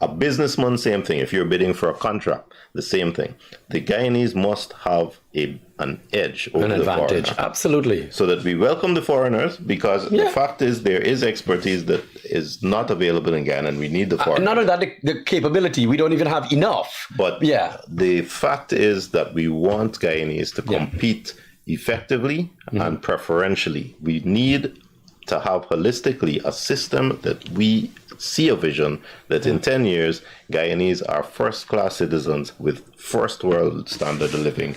A businessman, same thing. If you're bidding for a contract, the same thing. The Guyanese must have an edge over the advantage. Foreigner. Absolutely. So that we welcome the foreigners because the fact is there is expertise that is not available in Guyana and we need the foreigners. Not only that, the capability, we don't even have enough. But the fact is that we want Guyanese to compete effectively and preferentially. We need to have holistically a system that we see a vision that in 10 years, Guyanese are first-class citizens with first-world standard of living.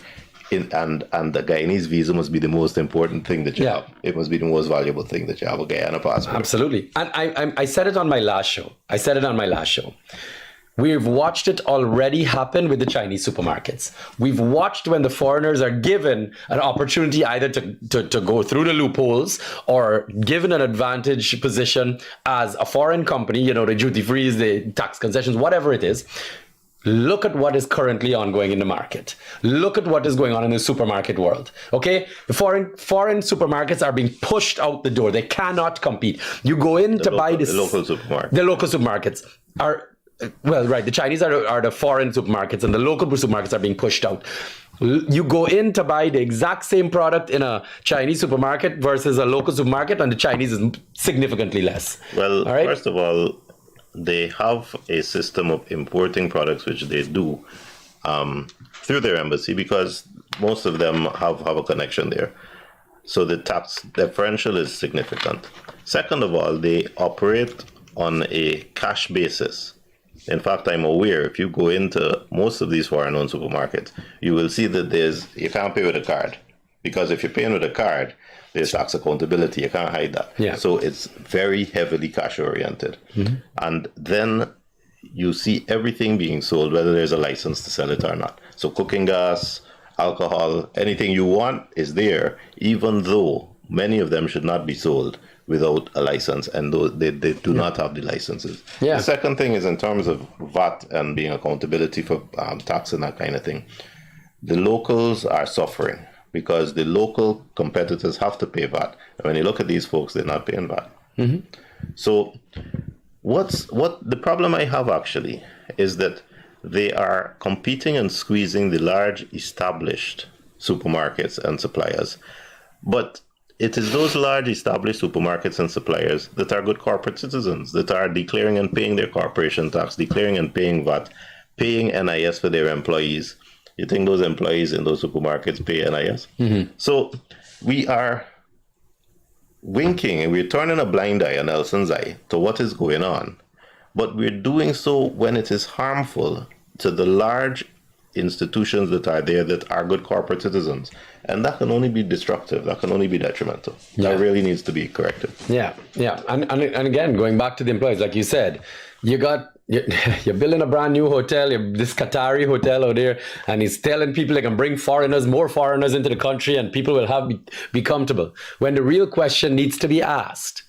And the Guyanese visa must be the most important thing that you have. It must be the most valuable thing that you have, a Guyana passport. Absolutely. And I said it on my last show. We've watched it already happen with the Chinese supermarkets. We've watched when the foreigners are given an opportunity either to go through the loopholes or given an advantage position as a foreign company, the duty frees, the tax concessions, whatever it is. Look at what is currently ongoing in the market. Look at what is going on in the supermarket world. Okay, the foreign supermarkets are being pushed out the door. They cannot compete. You go in to buy this. The local supermarkets. The local supermarkets are. Well, right. The Chinese are the foreign supermarkets, and the local supermarkets are being pushed out. You go in to buy the exact same product in a Chinese supermarket versus a local supermarket, and the Chinese is significantly less. Well, first of all, they have a system of importing products, which they do through their embassy, because most of them have a connection there. So the tax differential is significant. Second of all, they operate on a cash basis. In fact, I'm aware if you go into most of these foreign-owned supermarkets, you will see that you can't pay with a card. Because if you're paying with a card, there's tax accountability. You can't hide that. Yeah. So it's very heavily cash-oriented. Mm-hmm. And then you see everything being sold, whether there's a license to sell it or not. So cooking gas, alcohol, anything you want is there, even though many of them should not be sold without a license, and they do not have the licenses. Yeah. The second thing is in terms of VAT and being accountability for tax and that kind of thing. The locals are suffering because the local competitors have to pay VAT. And when you look at these folks, they're not paying VAT. Mm-hmm. So what the problem I have actually is that they are competing and squeezing the large established supermarkets and suppliers. But it is those large established supermarkets and suppliers that are good corporate citizens, that are declaring and paying their corporation tax, declaring and paying VAT, paying NIS for their employees. You think those employees in those supermarkets pay NIS? Mm-hmm. So we are winking and we're turning a blind eye, a Nelson's eye, to what is going on. But we're doing so when it is harmful to the large institutions that are there that are good corporate citizens. And that can only be destructive. That can only be detrimental. Yeah. That really needs to be corrected. Yeah. And again, going back to the employees, like you said, you're building a brand new hotel, this Qatari hotel out there, and he's telling people they can bring more foreigners into the country, and people will be comfortable. When the real question needs to be asked,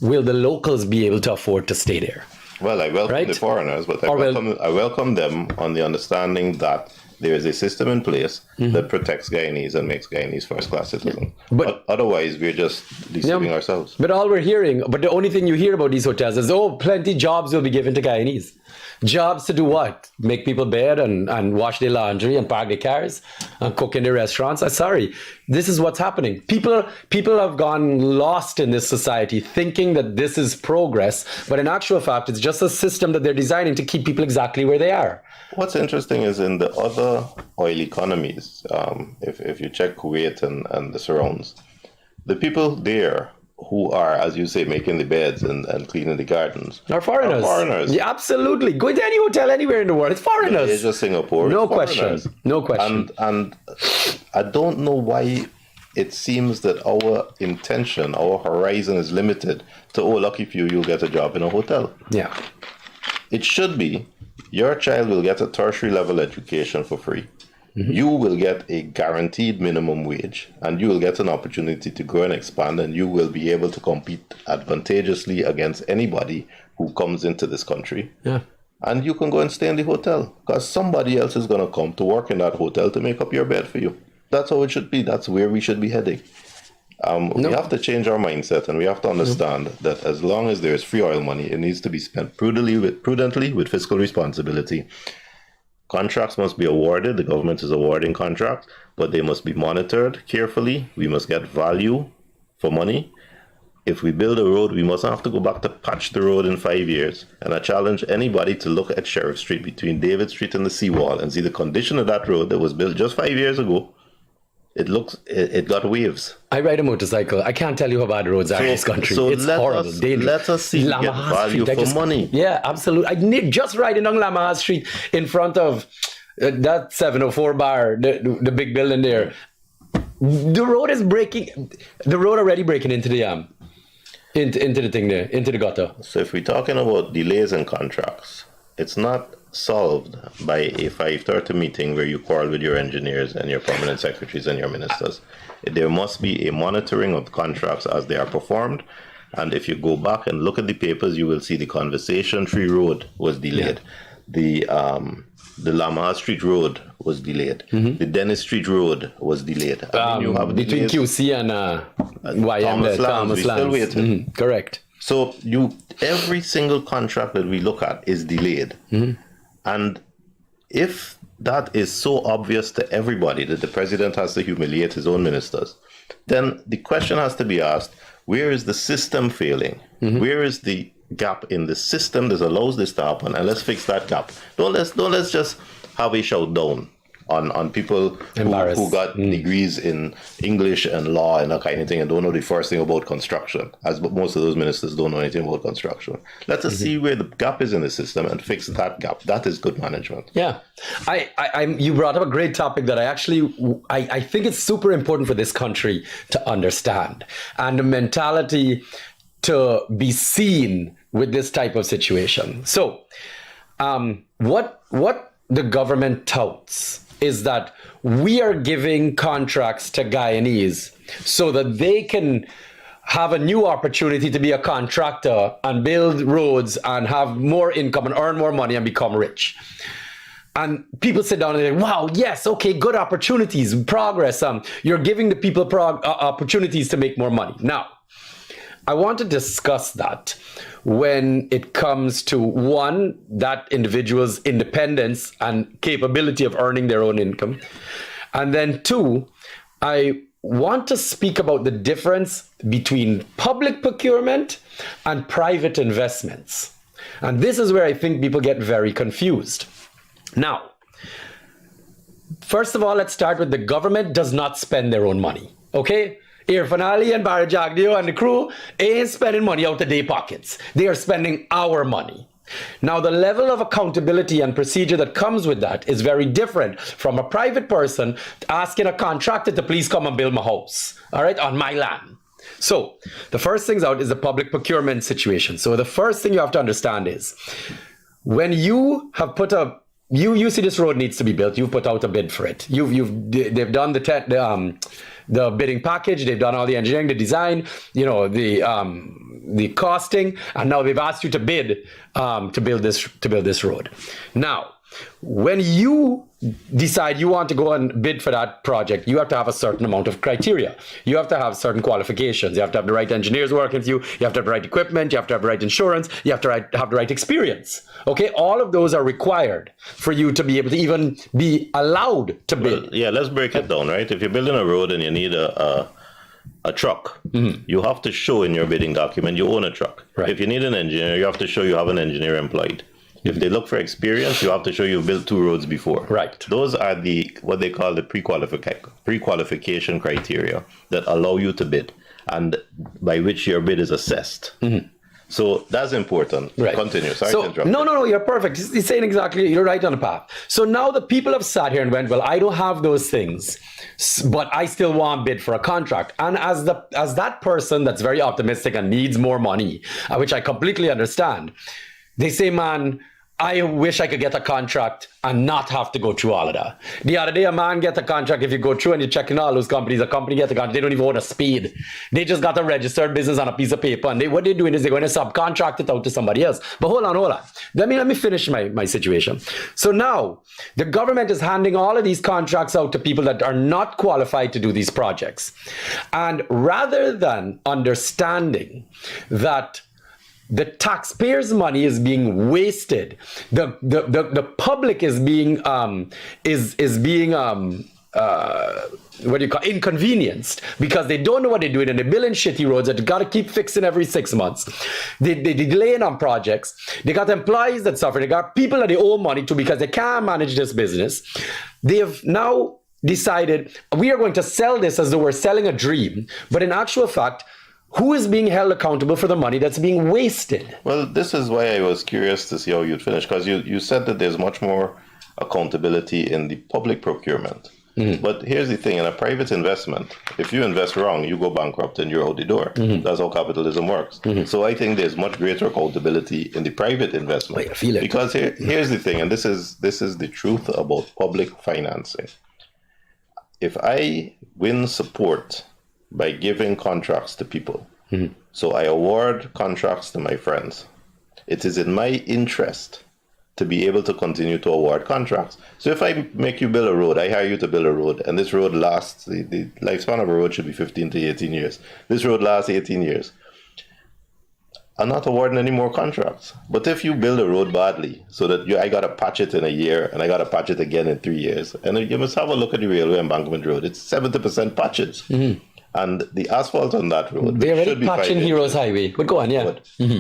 will the locals be able to afford to stay there? Well, I welcome the foreigners, but I welcome them on the understanding that there is a system in place that protects Guyanese and makes Guyanese first-class citizens. But otherwise, we're just deceiving ourselves. But the only thing you hear about these hotels is, plenty jobs will be given to Guyanese. Jobs to do what? Make people bed and wash their laundry and park their cars and cook in their restaurants? I'm sorry. This is what's happening. People have gone lost in this society thinking that this is progress, but in actual fact, it's just a system that they're designing to keep people exactly where they are. What's interesting is in the other oil economies, if you check Kuwait and the surrounds, the people there who are, as you say, making the beds and cleaning the gardens are foreigners. Yeah, absolutely. Go to any hotel anywhere in the world, it's foreigners. Asia, Singapore, no question. And I don't know why it seems that our intention, our horizon is limited to, lucky few, you'll get a job in a hotel. Yeah. It should be, your child will get a tertiary level education for free. Mm-hmm. You will get a guaranteed minimum wage, and you will get an opportunity to grow and expand, and you will be able to compete advantageously against anybody who comes into this country. Yeah. And you can go and stay in the hotel because somebody else is going to come to work in that hotel to make up your bed for you. That's how it should be. That's where we should be heading. We have to change our mindset, and we have to understand that as long as there is free oil money, it needs to be spent prudently with fiscal responsibility. Contracts must be awarded. The government is awarding contracts, but they must be monitored carefully. We must get value for money. If we build a road, we must have to go back to patch the road in 5 years. And I challenge anybody to look at Sheriff Street between David Street and the seawall and see the condition of that road that was built just 5 years ago. It got waves. I ride a motorcycle. I can't tell you how bad the roads are in this country. So it's horrible. Let us see get value for money. Yeah, absolutely. I just riding on Lamaha Street in front of that 704 bar, the big building there. The road is breaking. The road already breaking into the into the thing there, into the gutter. So if we're talking about delays in contracts, it's not solved by a 5:30 meeting where you quarrel with your engineers and your permanent secretaries and your ministers. There must be a monitoring of contracts as they are performed. And if you go back and look at the papers, you will see the Conversation Tree Road was delayed. Yeah. The Lamar Street Road was delayed. The Dennis Street Road was delayed. You have between QC and Thomas Lands. We're still waiting. Correct. So every single contract that we look at is delayed. And if that is so obvious to everybody that the president has to humiliate his own ministers, then the question has to be asked, where is the system failing? Where is the gap in the system that allows this to happen? And let's fix that gap. Don't let's just have a showdown on people who got degrees in English and law and that kind of thing and don't know the first thing about construction, as most of those ministers don't know anything about construction. Let us see where the gap is in the system and fix that gap. That is good management. Yeah. You brought up a great topic that I think it's super important for this country to understand, and the mentality to be seen with this type of situation. So what the government touts is that we are giving contracts to Guyanese so that they can have a new opportunity to be a contractor and build roads and have more income and earn more money and become rich. And people sit down and say, wow, yes, okay, good opportunities, progress. You're giving the people opportunities to make more money. Now, I want to discuss that when it comes to, one, that individual's independence and capability of earning their own income. And then two, I want to speak about the difference between public procurement and private investments. And this is where I think people get very confused. Now, first of all, let's start with the government does not spend their own money, okay? Irfan Ali and Barry Jagdeo and the crew ain't spending money out of their pockets. They are spending our money. Now, the level of accountability and procedure that comes with that is very different from a private person asking a contractor to please come and build my house, all right, on my land. So the first things out is the public procurement situation. So the first thing you have to understand is when you have put you see this road needs to be built, you've put out a bid for it. They've done the bidding package, they've done all the engineering, the design, the costing, and now they've asked you to bid to build this road. Now, when you decide you want to go and bid for that project, you have to have a certain amount of criteria. You have to have certain qualifications. You have to have the right engineers working with you. You have to have the right equipment. You have to have the right insurance. You have to have the right experience. Okay, all of those are required for you to be able to even be allowed to bid. Well, yeah, let's break it down, right? If you're building a road and you need a truck, you have to show in your bidding document you own a truck. Right. If you need an engineer, you have to show you have an engineer employed. If they look for experience, you have to show you've built 2 roads before. Right. Those are what they call the pre-qualification criteria that allow you to bid and by which your bid is assessed. So that's important. Right. Continue. Sorry to interrupt. No, you're perfect. You're saying exactly, you're right on the path. So now the people have sat here and went, well, I don't have those things, but I still want to bid for a contract. And as that person that's very optimistic and needs more money, which I completely understand, they say, man, I wish I could get a contract and not have to go through all of that. The other day, a man gets a contract. If you go through and you're checking all those companies, a company gets a contract, they don't even own a spade. They just got a registered business on a piece of paper. And what they're doing is they're going to subcontract it out to somebody else. But hold on. Let me finish my situation. So now the government is handing all of these contracts out to people that are not qualified to do these projects. And rather than understanding that the taxpayers' money is being wasted, the public is being inconvenienced because they don't know what they're doing and they're building shitty roads that they got to keep fixing every 6 months. They're delaying on projects. They got employees that suffer. They got people that they owe money to because they can't manage this business. They have now decided we are going to sell this as though we're selling a dream, but in actual fact, who is being held accountable for the money that's being wasted? Well, this is why I was curious to see how you'd finish, because you said that there's much more accountability in the public procurement. But here's the thing, in a private investment, if you invest wrong, you go bankrupt and you're out the door. That's how capitalism works. So I think there's much greater accountability in the private investment. I feel it. Because here's the thing, and this is the truth about public financing. If I win support by giving contracts to people, so I award contracts to my friends, it is in my interest to be able to continue to award contracts. So if I make you build a road, I hire you to build a road, and this road lasts, the lifespan of a road should be 15 to 18 years. This road lasts 18 years. I'm not awarding any more contracts. But if you build a road badly, so that I got to patch it in a year, and I got to patch it again in 3 years, and you must have a look at the railway embankment road. It's 70% patches. And the asphalt on that road They're should already be patching fine. Heroes Highway. But go on, yeah.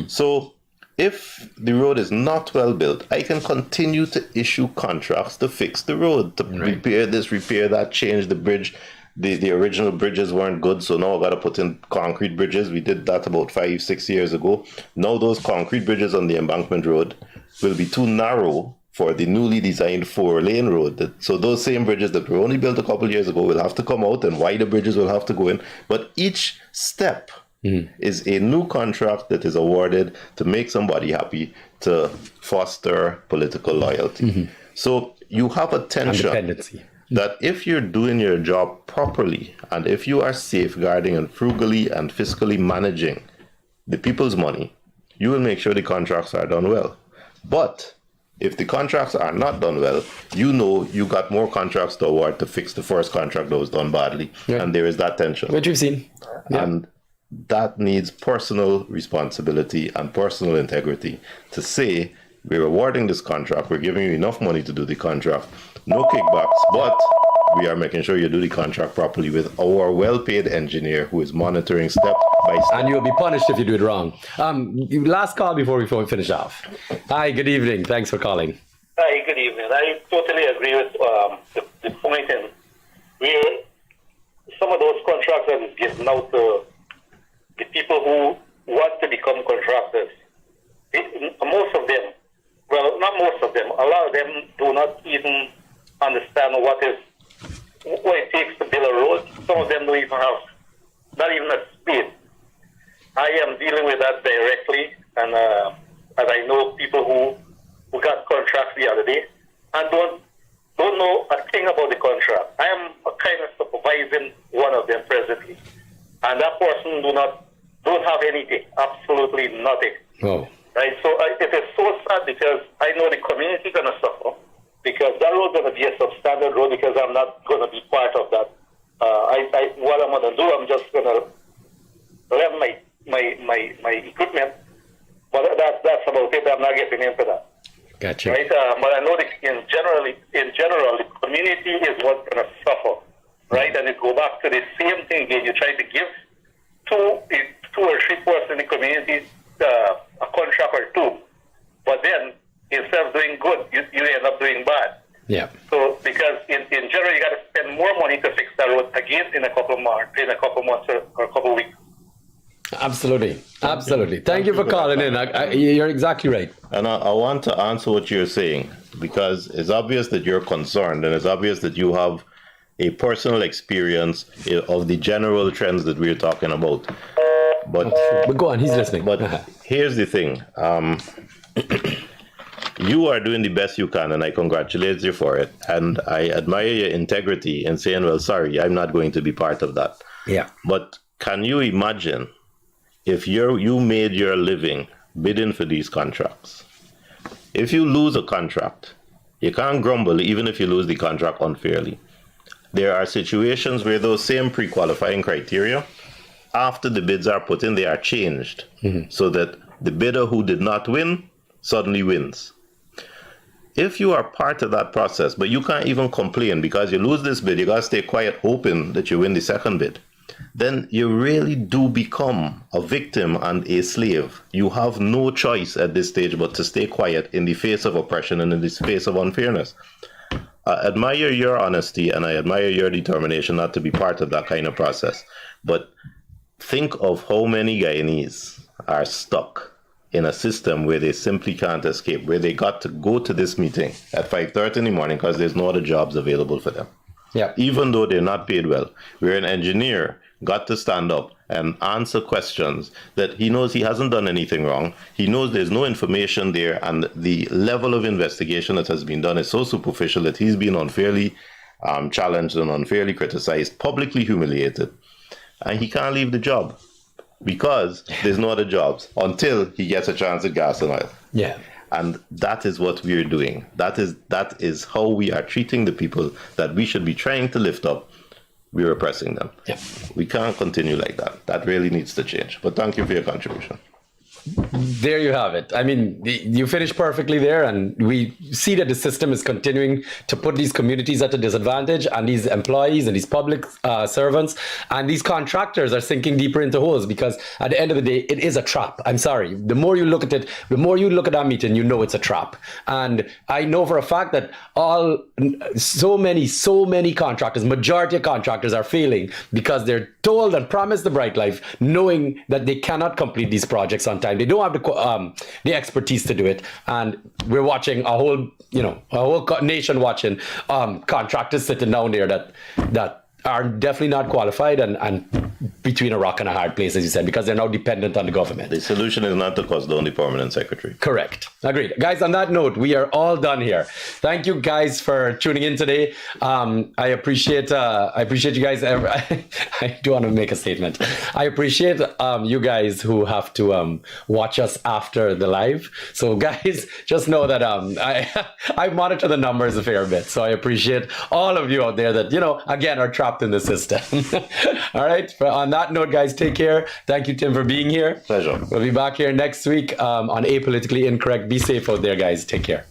So if the road is not well built, I can continue to issue contracts to fix the road, to repair this, repair that, change the bridge. The original bridges weren't good, so now I got to put in concrete bridges. We did that about 5-6 years ago. Now those concrete bridges on the embankment road will be too narrow for the newly designed 4-lane road. So those same bridges that were only built a couple years ago will have to come out, and wider bridges will have to go in. But each step is a new contract that is awarded to make somebody happy, to foster political loyalty. So you have a tension Dependency. that if you're doing your job properly, and if you are safeguarding and frugally and fiscally managing the people's money, you will make sure the contracts are done well. But if the contracts are not done well, you know you got more contracts to award to fix the first contract that was done badly. And there is that tension. Which we've seen. Yeah. And that needs personal responsibility and personal integrity to say, we're awarding this contract, we're giving you enough money to do the contract, no kickbacks, but we are making sure you do the contract properly with our well-paid engineer who is monitoring step by step. And you'll be punished if you do it wrong. Last call before we finish off. Hi, good evening. Thanks for calling. Hi, good evening. I totally agree with the point in where some of those contracts are given out to the people who want to become contractors. Most of them, well, not most of them, a lot of them do not even understand what it takes to build a road. Some of them don't even have, not even a space. I am dealing with that directly, and I know people who got contracts the other day and don't know a thing about the contract. I am kind of supervising one of them presently, and that person don't have anything, absolutely nothing. Oh. Right, so it is so sad because I know the community is going to suffer because that road is going to be a substandard road because I'm not going to be part of that. What I'm going to do, I'm just going to lend my equipment, but that's about it. I'm not getting into that. Gotcha. Right, but I know that in general, the community is what's going to suffer. Right, and it go back to the same thing again. You try to give two or three person in the community a contract or two, but then instead of doing good, you end up doing bad. Yeah. So because in general, you got to spend more money to fix that road again in a couple months or a couple weeks. Absolutely. Thank you for calling in. You're exactly right. And I want to answer what you're saying, because it's obvious that you're concerned, and it's obvious that you have a personal experience of the general trends that we're talking about. But go on, he's listening. But here's the thing. You are doing the best you can, and I congratulate you for it. And I admire your integrity in saying, well, sorry, I'm not going to be part of that. Yeah. But can you imagine if you made your living bidding for these contracts? If you lose a contract, you can't grumble even if you lose the contract unfairly. There are situations where those same pre-qualifying criteria, after the bids are put in, they are changed so that the bidder who did not win suddenly wins. If you are part of that process, but you can't even complain because you lose this bid, you got to stay quiet hoping that you win the second bid, then you really do become a victim and a slave. You have no choice at this stage but to stay quiet in the face of oppression and in the face of unfairness. I admire your honesty and I admire your determination not to be part of that kind of process. But think of how many Guyanese are stuck in a system where they simply can't escape, where they got to go to this meeting at 5:30 in the morning because there's no other jobs available for them. Yeah. Even though they're not paid well, where an engineer got to stand up and answer questions that he knows he hasn't done anything wrong. He knows there's no information there, and the level of investigation that has been done is so superficial that he's been unfairly challenged and unfairly criticized, publicly humiliated. And he can't leave the job because there's no other jobs until he gets a chance at gas and oil. Yeah. And that is what we're doing. That is how we are treating the people that we should be trying to lift up. We're oppressing them. Yeah. We can't continue like that. That really needs to change. But thank you for your contribution. There you have it. I mean, you finished perfectly there, and we see that the system is continuing to put these communities at a disadvantage, and these employees and these public servants and these contractors are sinking deeper into holes, because at the end of the day, it is a trap. I'm sorry. The more you look at it, the more you look at that meeting, you know it's a trap. And I know for a fact that so many contractors, majority of contractors are failing because they're told and promised the bright life, knowing that they cannot complete these projects on time. They don't have the expertise to do it, and we're watching a whole nation watching contractors sitting down there that are definitely not qualified and between a rock and a hard place, as you said, because they're now dependent on the government. The solution is not to cost down the permanent secretary. Correct. Agreed. Guys, on that note, we are all done here. Thank you guys for tuning in today. I appreciate you guys. I do want to make a statement. I appreciate you guys who have to watch us after the live. So guys, just know that I monitor the numbers a fair bit. So I appreciate all of you out there that, again, are trapped in the system. All right. On that note, guys, take care. Thank you, Tim, for being here. Pleasure. We'll be back here next week on Apolitically Incorrect. Be safe out there, guys. Take care.